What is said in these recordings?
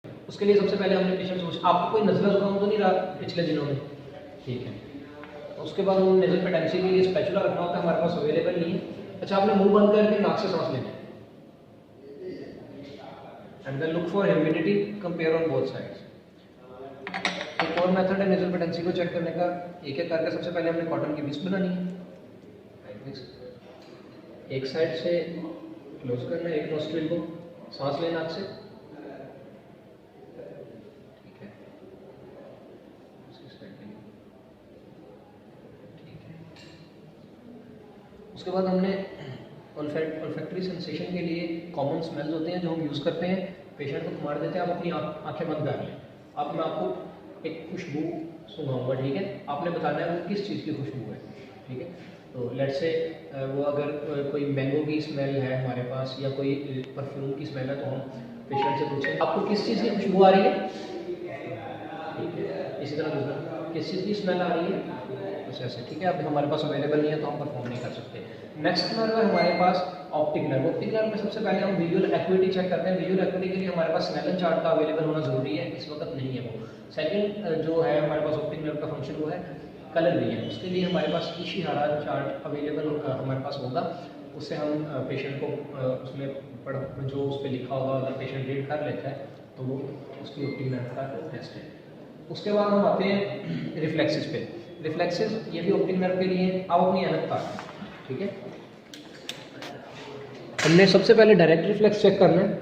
उसके लिए सबसे पहले हमने पेशेंट सोच, आपको कोई नज़ला जुकाम तो नहीं रहा पिछले दिनों में? ठीक है। उसके बाद हम नेजल पेटेंसी के लिए स्पैचुला रखना होता है, हमारे पास अवेलेबल नहीं है। अच्छा, आपने मुंह बंद करके नाक से सांस लेना है and then look for humidity, compare on both sides. एक और मेथड है नेजल पेटेंसी को चेक करने का। एक एक करके सबसे पहले हमने कॉटन की विस्क बनानी है, एक साइड से क्लोज करना है, एक नोस्ट्रिल को सांस लेना नाक से, ठीक है, ठीक है। उसके बाद हमने ऑल्फैक्टरी सेंसेशन के लिए कॉमन स्मेल्स होते हैं जो हम यूज़ करते हैं, पेशेंट को घुमा देते हैं। आप अपनी आंखें बंद कर लें। अब मैं आपको एक खुशबू सुनाऊंगा, ठीक है, आपने बताना है वो किस चीज़ की खुशबू है, ठीक है। तो लेट्स से वो अगर कोई मैंगो की स्मेल है हमारे पास या कोई परफ्यूम की स्मेल है, तो हम पेशेंट से पूछें आपको किस चीज़ की खुशबू आ रही है, ठीक है। इसी तरह दूसरा, किस चीज़ की स्मेल आ रही है, ऐसे ऐसे, ठीक है। अब हमारे पास अवेलेबल नहीं है तो हम परफॉर्म नहीं कर सकते। नेक्स्ट नर्व है हमारे पास ऑप्टिक नर्व। ऑप्टिक नर्व में सबसे पहले हम विजुअल एक्टिविटी चेक करते हैं। विजुअल एक्टिविटी के लिए हमारे पास स्नेलन चार्ट का अवेलेबल होना जरूरी है, इस वक्त नहीं है वो। सेकंड जो है हमारे पास ऑप्टिक नर्व का फंक्शन वो है कलर विजन। उसके लिए हमारे पास इशिहारा चार्ट अवेलेबल हमारे पास होगा, उससे हम पेशेंट को उसमें पढ़ जो उस पर लिखा होगा अगर पेशेंट रीड कर लेता है तो वो उसकी ऑप्टिक नर्व का टेस्ट है। उसके बाद हम आते हैं रिफ्लेक्सेस पे। रिफ्लेक्सेस ये भी ऑप्टिक नर्व के लिए आप अपनी ऐनक ताक, ठीक है। हमने सबसे पहले डायरेक्ट रिफ्लेक्स चेक करना है।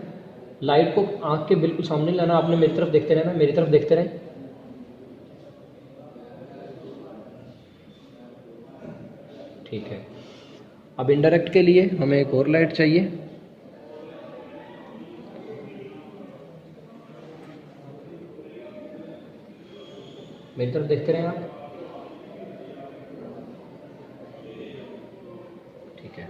लाइट को आंख के बिल्कुल सामने लाना, आपने मेरी तरफ देखते रहना, मेरी तरफ देखते रहें, ठीक है। अब इनडायरेक्ट के लिए हमें एक और लाइट चाहिए, मेरी तरफ देखते रहें आप, ठीक है।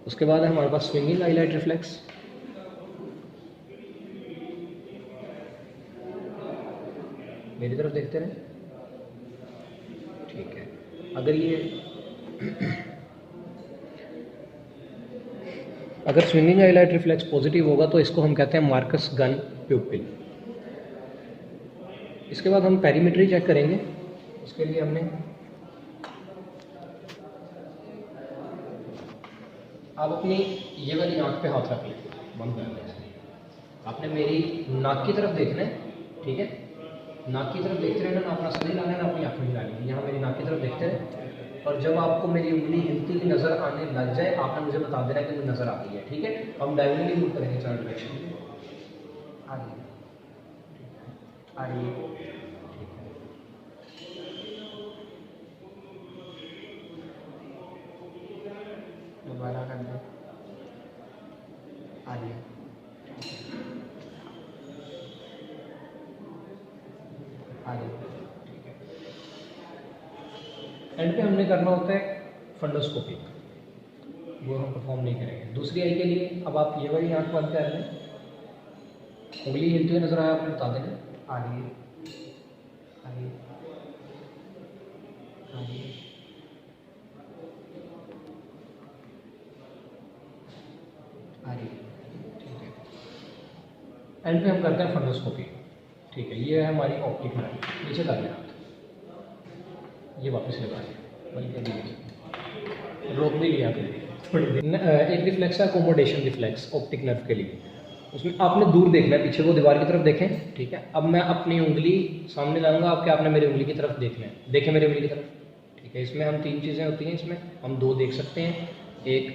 उसके बाद है हमारे पास स्विंगिंग हाईलाइट रिफ्लेक्स, मेरी तरफ देखते रहें, ठीक है। अगर स्विंगिंग हाईलाइट रिफ्लेक्स पॉजिटिव होगा तो इसको हम कहते हैं मार्कस गन प्यूपिल। इसके बाद हम पेरीमेट्री चेक करेंगे। उसके लिए हमने आप अपनी ये वाली आँख पे हाथ रख लें, बंद कर लें। आपने मेरी नाक की तरफ देखना है, ठीक है। नाक की तरफ देखते रहना, ना अपना सर हिलाना है ना अपनी आँखें हिलानी है। यहाँ मेरी नाक की तरफ देखते रहे और जब आपको मेरी उंगली हिलती हुई नज़र आने लग जाए आपने मुझे बता देना कि मुझे नज़र आ गई है, ठीक है। हम डायगोनली मूव करेंगे चार डायरेक्शन में, आ रही है, आ रही है, ठीक है। दोबारा कर दें, आ रही है, आ रही है, ठीक है। एंड पे हमने करना होता है फंडोस्कोपी, वो हम परफॉर्म नहीं करेंगे। दूसरी आई के लिए अब आप ये वाली आँख बंद कर लें, उंगली हिलती हुई नजर आया आपने बता देना, आ रही है, आ रही है, आ रही है, आ रही है, ठीक है। एंड पे हम करते हैं फंडोस्कोपी, ठीक है। ये है हमारी ऑप्टिक नर्व, नीचे कर लें हाथ, ये वापस लगा लें, बल्कि अभी रोक भी लिया आपने। एक रिफ्लेक्स है अकोमोडेशन रिफ्लेक्स ऑप्टिक नर्व के लिए। उसमें आपने दूर देखना है, पीछे वो दीवार की तरफ देखें, ठीक है। अब मैं अपनी उंगली सामने लाऊंगा, आपके आपने मेरी उंगली की तरफ देखना है, देखें मेरी उंगली की तरफ, ठीक है। इसमें हम तीन चीज़ें होती हैं, इसमें हम दो देख सकते हैं, एक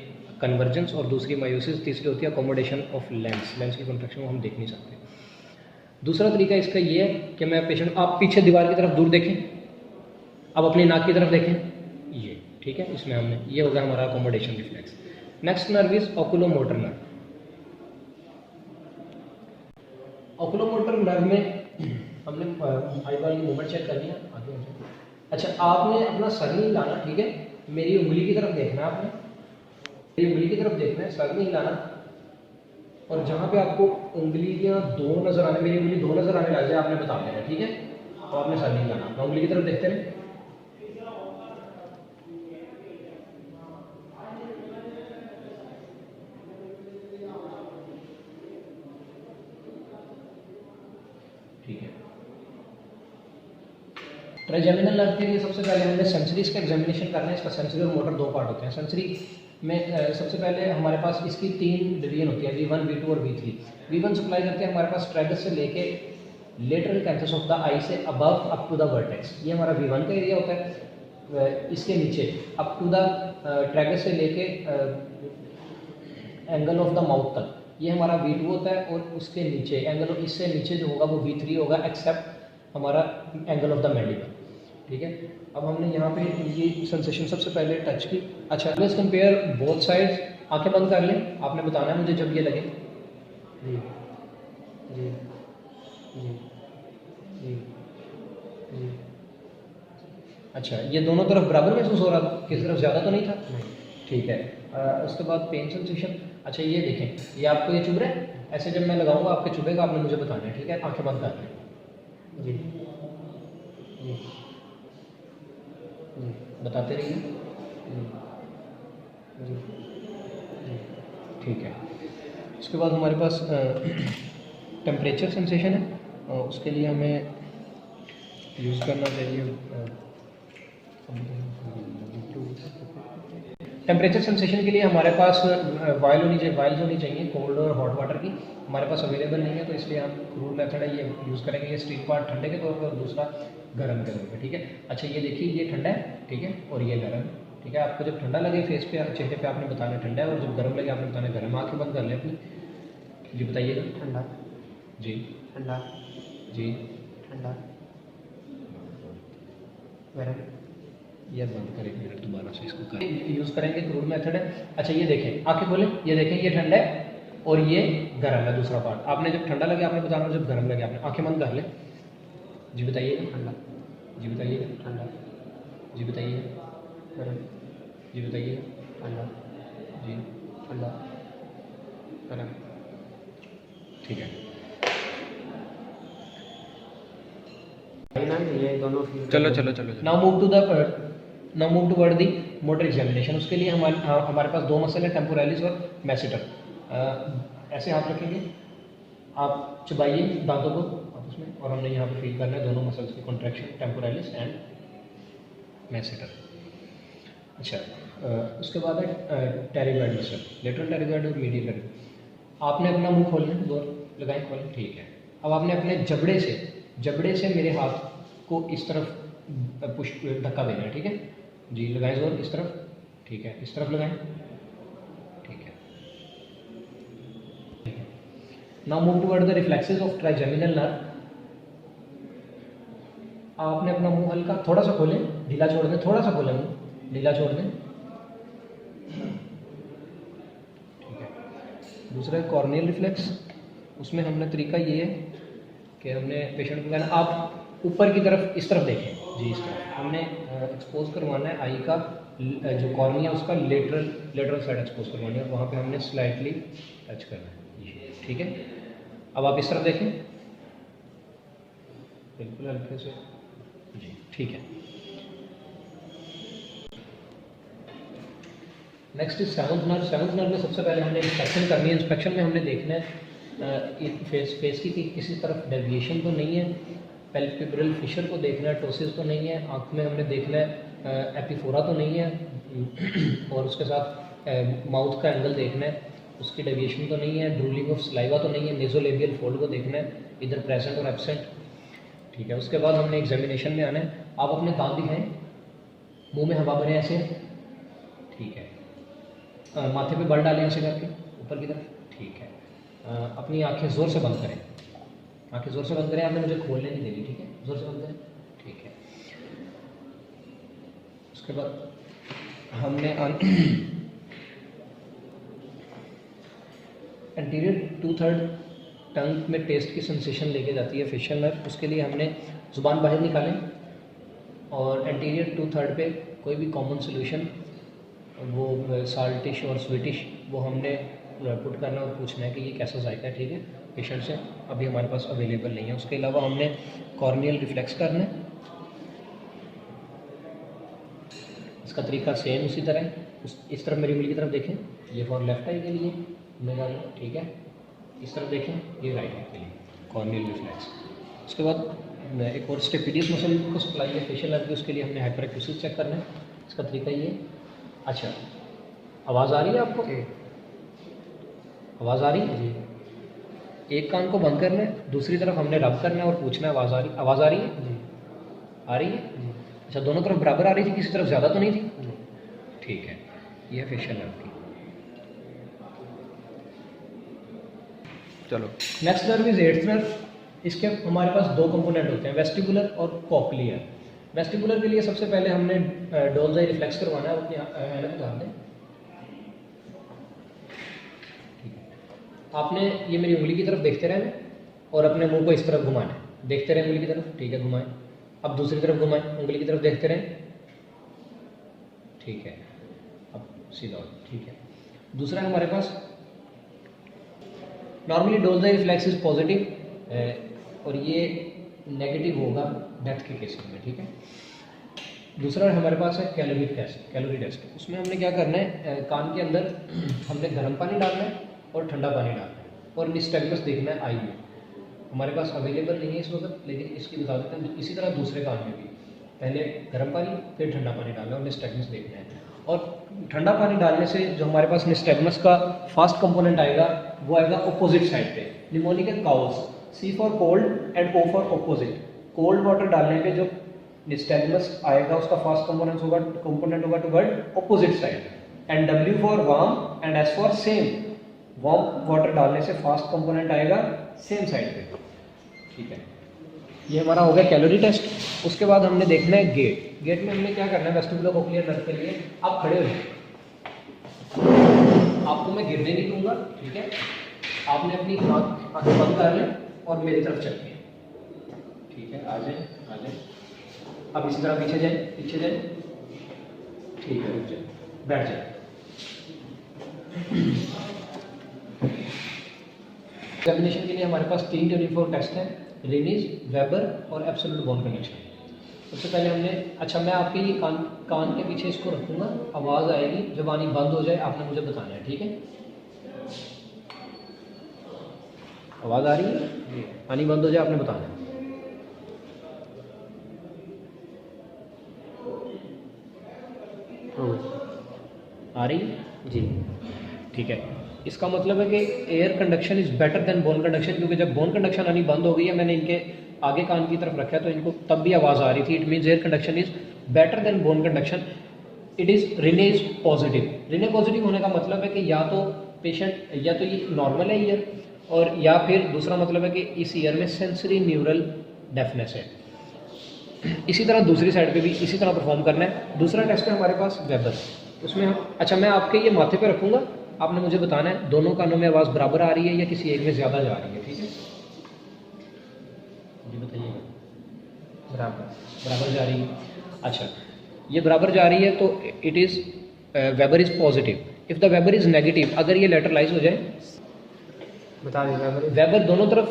कन्वर्जेंस और दूसरी मायोसिस, तीसरी होती है अकोमोडेशन ऑफ लेंस। लेंस की कॉन्ट्रैक्शन को हम देख नहीं सकते। दूसरा तरीका इसका ये है कि मैं पेशेंट, आप पीछे दीवार की तरफ दूर देखें, अब अपनी नाक की तरफ देखें, ये, ठीक है। इसमें हमने, ये हो गया हमारा accommodation reflex. Next nerve is oculomotor nerve. Oculomotor nerve में हमने आई वाली मूवमेंट चेक कर लिया, आगे हो जाए। अच्छा, आपने अपना सर नहीं हिलाना, ठीक है। मेरी उंगली की तरफ देखना है, आपने मेरी उंगली की तरफ देखना है, सर नहीं हिलाना। और जहाँ पे आपको उंगलियाँ दो नजर आने, मेरी उंगली दो नजर आने लग जाए आपने बता देना, ठीक है। और आपने सर नहीं हिलाना, अपना उंगली की तरफ देखते रहे, ट्राइजेमिनल नर्व के लिए सबसे पहले हमने सेंसरीज का एग्जामिनेशन करना है। इसका सेंसरी और मोटर दो पार्ट होते हैं। सेंसरी में सबसे पहले हमारे पास इसकी 3 डिवीजन होती है, V1, V2 और V3। V1 सप्लाई करते हैं हमारे पास ट्राइगस से लेके lateral canthus of the eye से above up to the vertex, ये हमारा V1 का एरिया होता है। इसके नीचे अप टू द ट्राइगस से लेके एंगल ऑफ द माउथ तक, ये हमारा V2 होता है। और उसके नीचे एंगल, इससे नीचे जो होगा वो V3 होगा, एक्सेप्ट हमारा एंगल ऑफ द मैंडिबल। ठीक है, अब हमने यहाँ पे ये सेंसेशन सबसे पहले टच की। अच्छा, लेट्स कंपेयर बोथ साइड्स। आंखें बंद कर लें, आपने बताना है मुझे जब ये लगे। जी जी जी जी जी। अच्छा, ये दोनों तरफ बराबर महसूस हो रहा था, किसी तरफ ज़्यादा तो नहीं था? नहीं। ठीक है, उसके बाद पेन सेंसेशन। अच्छा, ये देखें, ये आपको ये चुभ रहा है, ऐसे जब मैं लगाऊंगा आपके चुभेगा, आपने मुझे बताना है। ठीक है, आंखें बंद कर लें। जी जी जी, बताते रहिए। जी जी, ठीक है। उसके बाद हमारे पास टेम्परेचर सेंसेशन है, उसके लिए हमें यूज़ करना चाहिए टेम्परेचर सेंसेशन के लिए हमारे पास वाइल्स होनी चाहिए कोल्ड और हॉट वाटर की। हमारे पास अवेलेबल नहीं है, तो इसलिए हम क्रूड मेथड है ये यूज़ करेंगे। ये स्टील पार्ट ठंडे के तौर पर और दूसरा गर्म के तौर पर। ठीक है, अच्छा ये देखिए, ये ठंडा है, ठीक है, और ये गर्म। ठीक है, आपको जब ठंडा लगे फेस पे, चेहरे पे, आपने बताना ठंडा है, और जब गर्म लगे आपने बताना गर्म। आँखें बंद कर लें अपनी। जी बताइएगा। ठंडा। जी ठंडा। जी ठंडा। गर्म। ये बंद करें, 1 मिनट दोबारा से इसको यूज़ करेंगे, क्रूड मेथड है। अच्छा ये देखें, आंखें खोलें, ये देखें, ये ठंडा है और ये गर्म है, दूसरा पार्ट। आपने जब ठंडा लगे आपने बताना, जब गर्म लगे आपने। आंखें बंद कर लें। जी बताइएगा। ठंडा। जी बताइएगा। ठंडा। जी बताइएगा। गर्म। जी बताइएगा। ठंडा। जी ठंडा। गर्म। ठीक है, ये दोनों। चलो। Now move toward the motor examination. उसके लिए हमारे पास 2 मसल है, टेम्पोरालिस और मैसेटर। ऐसे हाथ रखेंगे, आप चबाइए दांतों को आपस में, और हमने यहाँ पे फील करना है दोनों मसल्स की कॉन्ट्रैक्शन, टेम्पोरालिस एंड मैसेटर। अच्छा, उसके बाद है टेरिगॉइड मसल, लेटरल टेरिगॉइड और मीडियल टेरिगॉइड। आपने अपना मुंह खोलना, जोर लगाएं, खोलें। ठीक है, अब आपने अपने जबड़े से मेरे हाथ को इस तरफ पुश धक्का देना है। ठीक है जी, लगाएं जोर, इस तरफ। ठीक है, इस तरफ लगाएं। ठीक है, now move toward the reflexes of trigeminal nerve. आपने अपना मुंह हल्का थोड़ा सा खोलें, ढीला छोड़ दें, थोड़ा सा खोलें मुंह, ढीला छोड़ दें। ठीक है, दूसरा कॉर्नियल रिफ्लेक्स। उसमें हमने तरीका ये है कि हमने पेशेंट को कहना, आप ऊपर की तरफ इस तरफ देखें। जी, इस तरफ हमने एक्सपोज करवाना है आई का जो कॉर्निया, उसका लेटरल साइड एक्सपोज करवानी है, और वहाँ पे हमने स्लाइटली टच करना है। ठीक है, अब आप इस तरफ देखें, बिल्कुल हल्के से। जी ठीक है। Next is seventh nerve. Seventh nerve में सबसे पहले हमने इंस्पेक्शन करनी है। इंस्पेक्शन में हमने देखना है फेस की किसी तरफ डेविएशन तो नहीं है, पैल्पेब्रल फिशर को देखना है, टोसिस तो नहीं है, आँख में हमने देखना है एपिफोरा तो नहीं है, और उसके साथ माउथ का एंगल देखना है, उसकी डेविएशन तो नहीं है, ड्रूलिंग ऑफ सलाइवा तो नहीं है, नेजोलेबियल फोल्ड को देखना है, इधर प्रेजेंट और एब्सेंट। ठीक है, उसके बाद हमने एग्जामिनेशन में आना है। आप अपने दांत दिखाएं, मुंह में हवा भरें ऐसे। ठीक है, माथे पे बल डालें ऐसे करके ऊपर की तरफ। ठीक है, अपनी आंखें ज़ोर से बंद करें, आंखें ज़ोर से बंद करें, आपने मुझे खोलने नहीं देनी। ठीक है, ज़ोर से बंद करें। ठीक है, उसके बाद हमने एंटीरियर 2/3 टंग में टेस्ट की सेंसेशन लेके जाती है फेशियल नर्व। उसके लिए हमने ज़ुबान बाहर निकालें और एंटीरियर 2/3 पे कोई भी कॉमन सोल्यूशन, वो साल्टिश और स्वीटिश, वो हमने पुट करना और पूछना है कि ये कैसा जायका है। ठीक है, पेशेंट से अभी हमारे पास अवेलेबल नहीं है। उसके अलावा हमने कॉर्नियल रिफ्लेक्स करना है, इसका तरीका सेम उसी तरह है। इस तरफ मेरी उंगली की तरफ देखें, ये फॉर लेफ्ट आई के लिए मेरा। ठीक है, इस तरफ देखें, ये राइट आई के लिए, कॉर्नियल रिफ्लेक्स। उसके बाद एक और स्टेपिडियस मसल को सप्लाई है फेशियल नर्व की, उसके लिए हमने हाइपरएक्यूसिस चेक करना है। इसका तरीका ये। अच्छा, आवाज़ आ रही है आपको? आवाज़ आ रही है जी। एक कान को बंद करना है, दूसरी तरफ हमने रब करना है और पूछना है आवाज़ आ रही? आवाज़ आ रही है जी? आ रही है जी। अच्छा, दोनों तरफ बराबर आ रही थी, किसी तरफ ज़्यादा तो नहीं थी? ठीक है, ये है फेशियल नर्व की। चलो, next nerve is eighth nerve. इसके हमारे पास दो कंपोनेंट होते हैं, वेस्टिबुलर और कॉक्लियर। वेस्टिबुलर के लिए सबसे पहले हमने डोल्स आई रिफ्लेक्स करवाना है। अपनी हैंड में डाल दें। आपने ये मेरी उंगली की तरफ देखते रहना और अपने मुंह को इस तरफ घुमाना है। देखते रहें उंगली की तरफ, ठीक है, घुमाएं। अब दूसरी तरफ घुमाएं, उंगली की तरफ देखते रहें, ठीक है। अब सीधा, ठीक है। दूसरा हमारे पास normally doll's eye reflex is positive और ये नेगेटिव होगा डेथ के केसेस में, ठीक है। दूसरा हमारे पास है कैलोरी टेस्ट। उसमें हमने क्या करना है, कान के अंदर हमने गर्म पानी डालना है और ठंडा पानी डालना है और निस्टैग्मस देखना है आई में। हमारे पास अवेलेबल नहीं है इस वक्त, लेकिन इसकी बता देते हैं। इसी तरह दूसरे कान में भी पहले गर्म पानी फिर ठंडा पानी डालना है और निस्टैग्मस देखना है। और ठंडा पानी डालने से जो हमारे पास निस्टैग्मस का फास्ट कंपोनेंट आएगा वो आएगा ऑपोजिट साइड पे। निमोनिक काउस, C for cold and O for opposite. Cold water डालने पे जो निस्टैग्मस आएगा उसका फास्ट कंपोनेंट होगा toward opposite side. And W for warm and S for same. Warm water डालने से फास्ट कंपोनेंट आएगा सेम साइड पे, ठीक है। ये हमारा हो गया कैलोरी टेस्ट। उसके बाद हमने देखना है गेट। गेट में हमने क्या करना है, वेस्टिबुलर कोक्लियर नर्व के लिए आप खड़े हो जाए, आपको मैं गिरने नहीं दूंगा, ठीक है। आपने अपनी आंखें बंद कर लें और मेरी तरफ चलिए, ठीक है। आ जाए, आ जाए। अब इसी तरह पीछे जाए, ठीक है, रुक जाए, बैठ जाए। एग्जामिनेशन के लिए हमारे पास 3 यूनिफॉर्म टेस्ट हैं, रेनिज, वेबर और एब्सोल्यूट बोन कंडक्शन। सबसे पहले हमने, अच्छा मैं आपके ये कान के पीछे इसको रखूँगा, आवाज़ आएगी, जब आनी बंद हो जाए आपने मुझे बताना है, ठीक है। आवाज़ आ रही है? आनी बंद हो जाए आपने बताना है। आ रही है जी, ठीक है। इसका मतलब है कि air conduction is better than bone conduction, क्योंकि जब बोन कंडक्शन आनी बंद हो गई है, मैंने इनके आगे कान की तरफ रखा तो इनको तब भी आवाज़ आ रही थी। It means air conduction is better than bone conduction. It is Rinne's positive. Rinne positive होने का मतलब है कि या तो पेशेंट, या तो ये नॉर्मल है ईयर, और या फिर दूसरा मतलब है कि इस ईयर में सेंसरी न्यूरल डेफनेस है। इसी तरह दूसरी साइड पे भी इसी तरह परफॉर्म करना है। दूसरा टेस्ट है हमारे पास वेबर। उसमें हम, अच्छा मैं आपके ये माथे पे रखूँगा, आपने मुझे बताना है दोनों कानों में आवाज़ बराबर आ रही है या किसी एक में ज़्यादा जा रही है, ठीक है जी, बताइएगा। बराबर जा रही है। अच्छा, ये बराबर जा रही है तो it is weber is positive. If the weber is negative, अगर ये लेटरलाइज हो जाए, बता दें, वेबर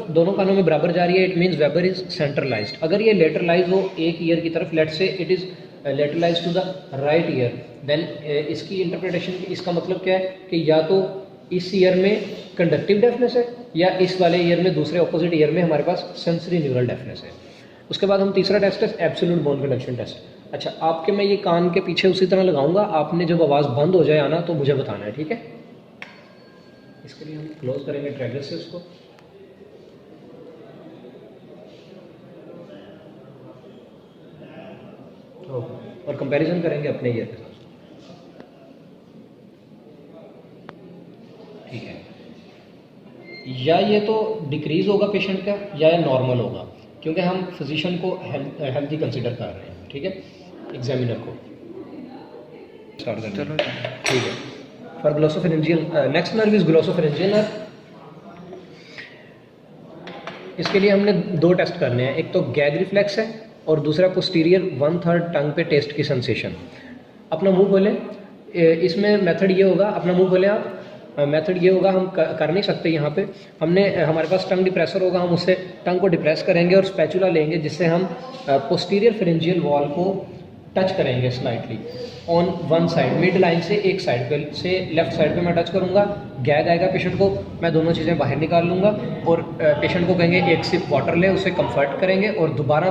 दोनों कानों में बराबर जा रही है, it means weber is centralised. अगर ये लेटरलाइज हो एक ईयर की तरफ, let's say it is lateralize to the right ear, then इसकी इंटरप्रिटेशन, इसका मतलब क्या है कि या तो इस ईयर में कंडक्टिव डेफनेस है या इस वाले ईयर में, दूसरे ऑपोजिट ईयर में हमारे पास सेंसरी न्यूरल डेफनेस है। उसके बाद हम तीसरा टेस्ट है एब्सोल्यूट बोन कंडक्शन टेस्ट। अच्छा, आपके मैं ये कान के पीछे उसी तरह लगाऊंगा, आपने जब आवाज़ बंद हो जाए आना तो मुझे बताना है, ठीक है। इसके लिए हम क्लोज करेंगे ट्रैगर से उसको, और कंपैरिजन करेंगे अपने ईयर के साथ, ठीक है। या ये तो डिक्रीज होगा पेशेंट का या ये नॉर्मल होगा, क्योंकि हम फिजिशियन को हेल्थी कंसीडर कर रहे हैं, ठीक है। एग्जामिनर को स्टार्ट करते हैं, ठीक है। For glossopharyngeal, next nerve is glossopharyngeal nerve. इसके लिए हमने 2 टेस्ट करने हैं, एक तो गैग रिफ्लेक्स है और दूसरा पोस्टीरियर 1/3 टंग पे टेस्ट की सेंसेशन। अपना मुंह खोलें, इसमें मेथड ये होगा, अपना मुंह खोलें आप, मेथड ये होगा, हम कर नहीं सकते यहाँ पे, हमने, हमारे पास टंग डिप्रेसर होगा, हम उससे टंग को डिप्रेस करेंगे और स्पैचुला लेंगे जिससे हम पोस्टीरियर फेरेंजियल वॉल को टच करेंगे slightly on one side, mid line से एक साइड पे से लेफ्ट साइड पे मैं टच करूँगा, गैग आएगा पेशेंट को, मैं दोनों चीज़ें बाहर निकाल लूँगा और पेशेंट को कहेंगे एक सिप वाटर ले, उसे कंफर्ट करेंगे और दोबारा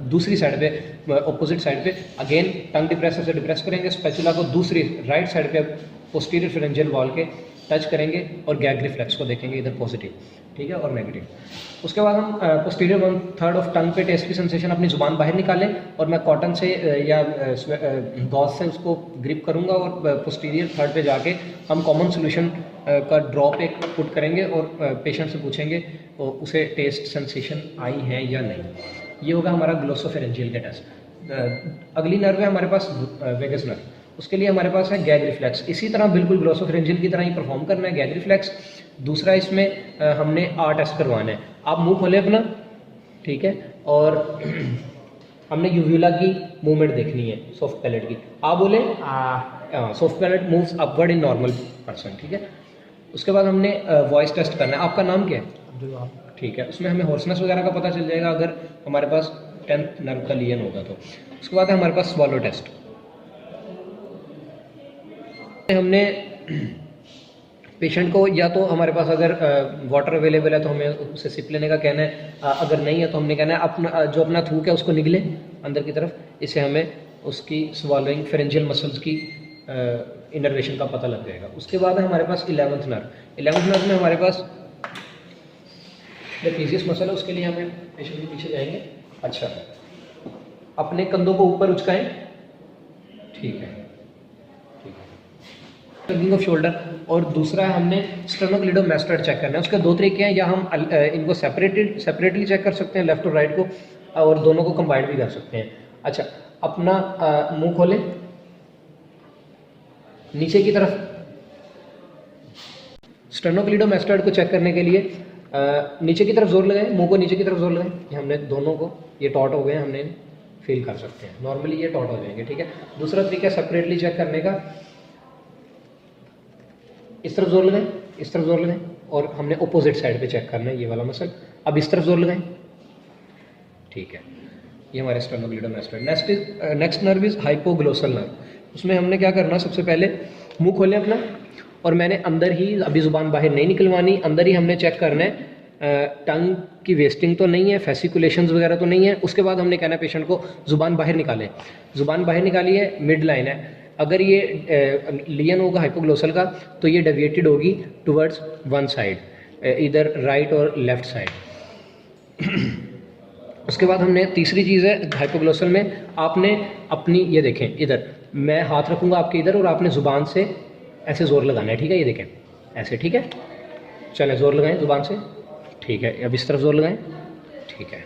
दूसरी साइड पे ऑपोजिट साइड पे अगेन टंग डिप्रेसर से डिप्रेस करेंगे, स्पैचुला को दूसरी राइट साइड पे पोस्टीरियर फेरेंजियल वॉल के टच करेंगे और गैग रिफ्लेक्स को देखेंगे इधर पॉजिटिव, ठीक है, और नेगेटिव। उसके बाद हम पोस्टीरियर 1/3 ऑफ टंग पे टेस्ट की सेंसेशन अपनी ज़ुबान बाहर निकालें और मैं कॉटन से या गॉज से उसको ग्रिप करूंगा और पोस्टीरियर थर्ड पे जाके हम कॉमन सोल्यूशन का ड्रॉप एक पुट करेंगे और पेशेंट से पूछेंगे उसे टेस्ट सेंसेशन आई है या नहीं। ये होगा हमारा ग्लोसोफेरेंजियल का टेस्ट। अगली नर्व है हमारे पास वेगस नर्व, उसके लिए हमारे पास है गैग रिफ्लेक्स। इसी तरह बिल्कुल ग्लोसोफेरेंजियल की तरह ही परफॉर्म करना है गैग रिफ्लेक्स। दूसरा इसमें हमने आर टेस्ट करवाना है। आप मुंह खोले अपना, ठीक है, और हमने यूव्यूला की मूवमेंट देखनी है सॉफ्ट पैलेट की। आप बोले soft palate moves upward in normal person, ठीक है। उसके बाद हमने वॉइस टेस्ट करना है। आपका नाम क्या है? ठीक है, उसमें हमें हॉर्सनेस वगैरह का पता चल जाएगा अगर हमारे पास 10th नर्व का लियन होगा तो। उसके बाद है हमारे पास स्वॉलो टेस्ट। हमने पेशेंट को या तो हमारे पास अगर वाटर अवेलेबल है तो हमें उसे सिप लेने का कहना है, अगर नहीं है तो हमने कहना है अपना जो अपना थूक है उसको निगले अंदर की तरफ। इससे हमें उसकी स्वॉलोइंग फेरेंजियल मसल्स की इनर्वेशन का पता लग जाएगा। उसके बाद है हमारे पास 11th नर्व। 11th नर्व में हमारे पास ट्रेपीजियस मसल है, उसके लिए हमें पेशेंट के पीछे जाएंगे। अच्छा, अपने कंधों को ऊपर उचकाएं, ठीक है, टर्निंग ऑफ शोल्डर। और दूसरा है हमने स्टेर्नोक्लिडोमास्टोइड चेक करना है। उसके दो तरीके हैं, या हम इनको सेपरेटली चेक कर सकते हैं लेफ्ट और राइट को, और दोनों को कंबाइंड भी कर सकते हैं। अच्छा, अपना मुंह खोलें नीचे की तरफ। स्टेर्नोक्लिडोमास्टोइड को चेक करने के लिए नीचे की तरफ जोर लगाएं, मुंह को नीचे की तरफ जोर लगाएं। ये हमने दोनों को, ये टॉट हो गए, हमने फील कर सकते हैं। नॉर्मली ये टॉट हो जाएंगे, ठीक है। दूसरा तरीका है सेपरेटली चेक करने का। इस तरफ जोर लगाएं, इस तरफ जोर लगाएं, और हमने ऑपोजिट साइड पे चेक करना है ये वाला मसल। अब इस तरफ जोर लगाएं, ठीक है। ये हमारे sternocleidomastoid. Next nerve is hypoglossal nerve. उसमें हमने क्या करना, सबसे पहले मुंह खोलें अपना, और मैंने अंदर ही, अभी जुबान बाहर नहीं निकलवानी, अंदर ही हमने चेक करना है टंग की वेस्टिंग तो नहीं है, फेसिकुलेशंस वगैरह तो नहीं है। उसके बाद हमने कहना है पेशेंट को जुबान बाहर निकालें। जुबान बाहर निकाली है, मिड लाइन है। अगर ये लियन होगा हाइपोग्लोसल का तो ये डेविएटेड होगी टुवर्ड्स वन साइड, इधर राइट और लेफ्ट साइड। उसके बाद हमने तीसरी चीज़ है हाइपोग्लोसल में, आपने अपनी, ये देखें इधर, मैं हाथ रखूँगा आपके इधर और आपने ज़ुबान से ऐसे ज़ोर लगाना है, ठीक है, ये देखें ऐसे, ठीक है। चलें ज़ोर लगाएं ज़ुबान से, ठीक है। अब इस तरफ ज़ोर लगाएं, ठीक है।